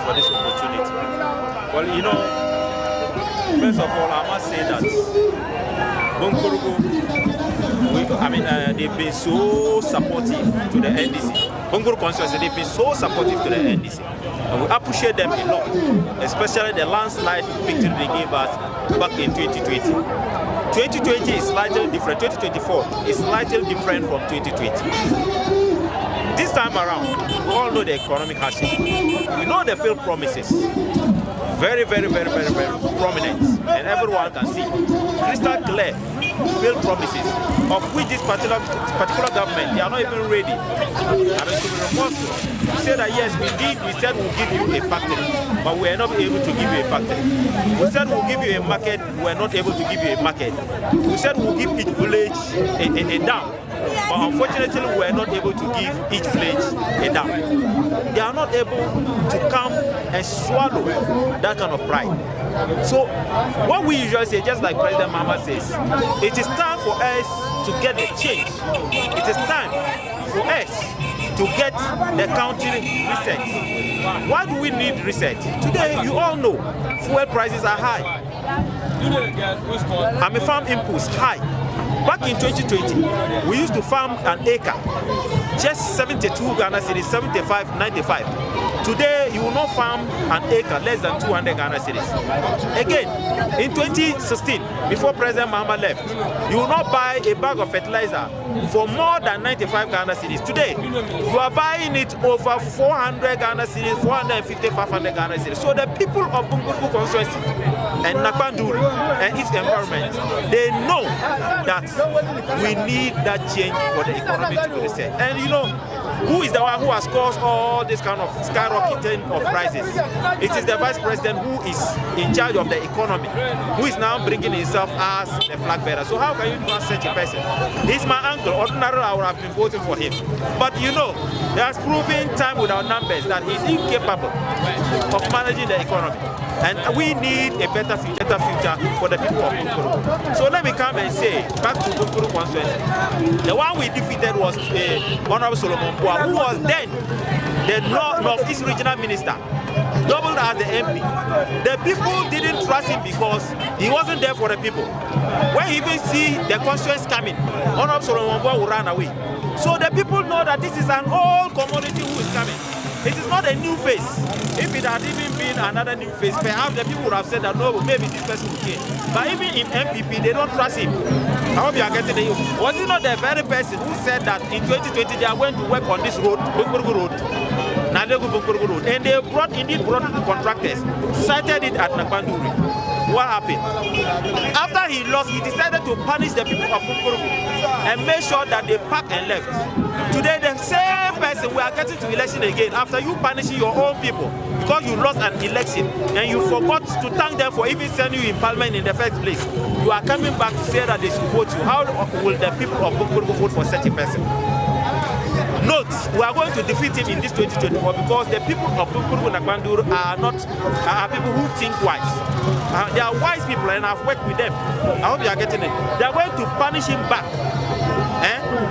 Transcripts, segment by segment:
for this opportunity. Well, you know, first of all, I must say that Bunkpurugu, they've been so supportive to the NDC. Bunkpurugu constituency, they've been so supportive to the NDC. And we appreciate them a lot, especially the landslide victory they gave us back in 2020. 2020 is slightly different, 2024 is slightly different from 2020. This time around, we all know the economic hardship. We know the failed promises. Very prominent, and everyone can see. Crystal clear failed promises, of which this particular government, they are not even ready. I mean, to be remorseful, to say that yes, we said we'll give you a factory, but we are not able to give you a factory. We said we'll give you a market, we are not able to give you a market. We said we'll give each village a dam, but unfortunately we are not able to give each village a dam. They are not able to come and swallow that kind of pride. So what we usually say, just like President Mahama says, it is time for us to get a change. It is time for us to get the country reset. Why do we need reset? Today, you all know, fuel prices are high. Farm inputs high. Back in 2020, we used to farm an acre, just 72 Ghana cedis, 75, 95. Today, you will not farm an acre less than 200 Ghana cedis. Again, in 2016, before President Mahama left, you will not buy a bag of fertilizer for more than 95 Ghana cedis. Today, you are buying it over 400 Ghana cedis, 450, 500 Ghana cedis. So the people of Bunkpurugu constituency and Nakpanduri and its environment, they know that we need that change for the economy to reset. And you know, who is the one who has caused all this kind of skyrocketing of prices? It is the Vice President who is in charge of the economy, who is now bringing himself as the flag bearer. So how can you trust such a person? He's my uncle. Ordinarily, I would have been voting for him. But you know, he has proven time without numbers that he's incapable of managing the economy. And we need a better future for the people of Bunkpurugu. So let me come and say, back to Bunkpurugu constituency. The one we defeated was Honorable Solomon, who was then the Northeast Regional Minister, doubled as the MP. The people didn't trust him because he wasn't there for the people. When he even see the constituents coming, Honorable Solomon will run away. So the people know that this is an old commodity who is coming. It is not a new face. If it had even been another new face, perhaps the people would have said that no, maybe this person will change. But even in MPP, they don't trust him. I hope you are getting it. Was it not the very person who said that in 2020 they are going to work on this road, Bunkpurugu Road, Nalerigu Bunkpurugu Road, and they indeed brought contractors, cited it at Nakpanduri. What happened? After he lost, he decided to punish the people of Bunkpurugu and make sure that they packed and left. Today, the same person, we are getting to election again after you punishing your own people because you lost an election and you forgot to thank them for even sending you in Parliament in the first place. You are coming back to say that they should vote you. How will the people of Bunkpurugu vote for such a person? Note, we are going to defeat him in this 2024 because the people of Bunkpurugu Nakpanduri are people who think wise. They are wise people and I've worked with them. I hope you are getting it. They are going to punish him back.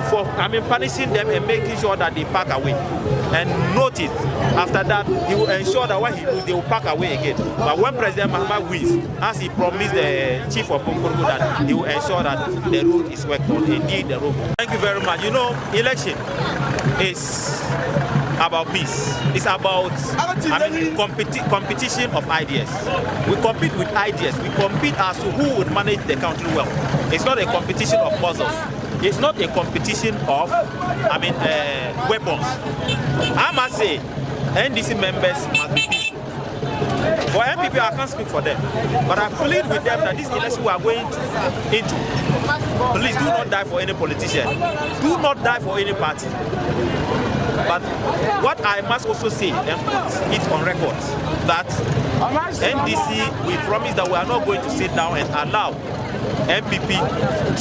For punishing them and making sure that they pack away. And notice, after that, he will ensure that when he loses, they will pack away again. But when President Mahama wins, as he promised the chief of Bunkpurugu that he will ensure that the road is worked on. Indeed, the road. Thank you very much. You know, election is about peace. It's about competition of ideas. We compete with ideas. We compete as to who would manage the country well. It's not a competition of puzzles. It's not a competition of, weapons. I must say, NDC members must be peaceful. For MPP, I can't speak for them, but I plead with them that this election we are going into, please do not die for any politician. Do not die for any party. But what I must also say and put it on record, that NDC, we promise that we are not going to sit down and allow MPP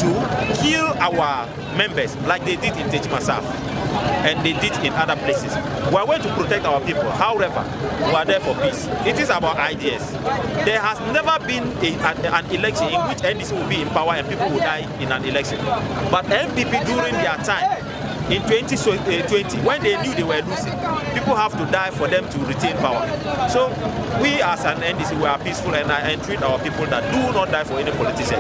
to kill our members like they did in Tejmasaf and they did in other places. We are going to protect our people. However, we are there for peace. It is about ideas. There has never been an election in which NDC will be in power and people will die in an election. But MPP during their time, in 2020, when they knew they were losing, people have to die for them to retain power. So we as an NDC, we are peaceful and I entreat our people that do not die for any politician.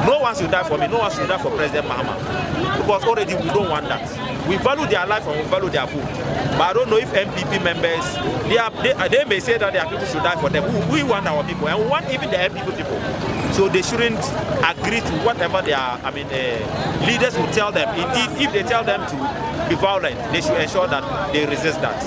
No one should die for me, no one should die for President Mahama. Because already we don't want that. We value their life and we value their food. But I don't know if MPP members, they may say that their people should die for them. We want our people and we want even the MPP people. So they shouldn't agree to whatever their leaders will tell them. Indeed, if they tell them to be violent, they should ensure that they resist that.